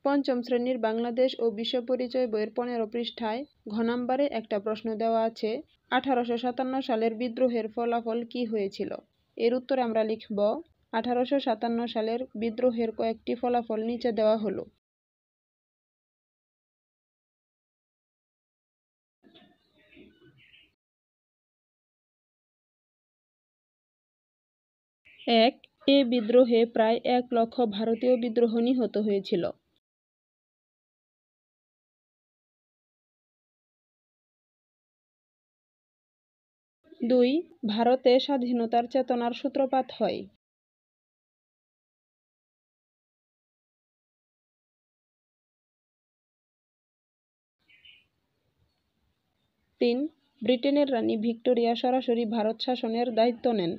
পঞ্চম শ্রেণীর বাংলাদেশ ও বিশ্ব পরিচয় বইয়ের 15 পৃষ্ঠায় ঘ নম্বরে একটা প্রশ্ন দেওয়া আছে, 1857 সালের বিদ্রোহের ফলাফল কি হয়েছিল? এর উত্তরে আমরা লিখব 1857 সালের বিদ্রোহের কয়েকটি ফলাফল নিচে দেওয়া হলো। 1. এ বিদ্রোহে প্রায় 1 লক্ষ ভারতীয় বিদ্রোহ নিহত হয়েছিল। 2. ভারতে স্বাধীনতার চেতনার সূত্রপাত হয়। 3. ব্রিটেনের রানী ভিক্টোরিয়া সরাসরি ভারত শাসনের দায়িত্ব নেন।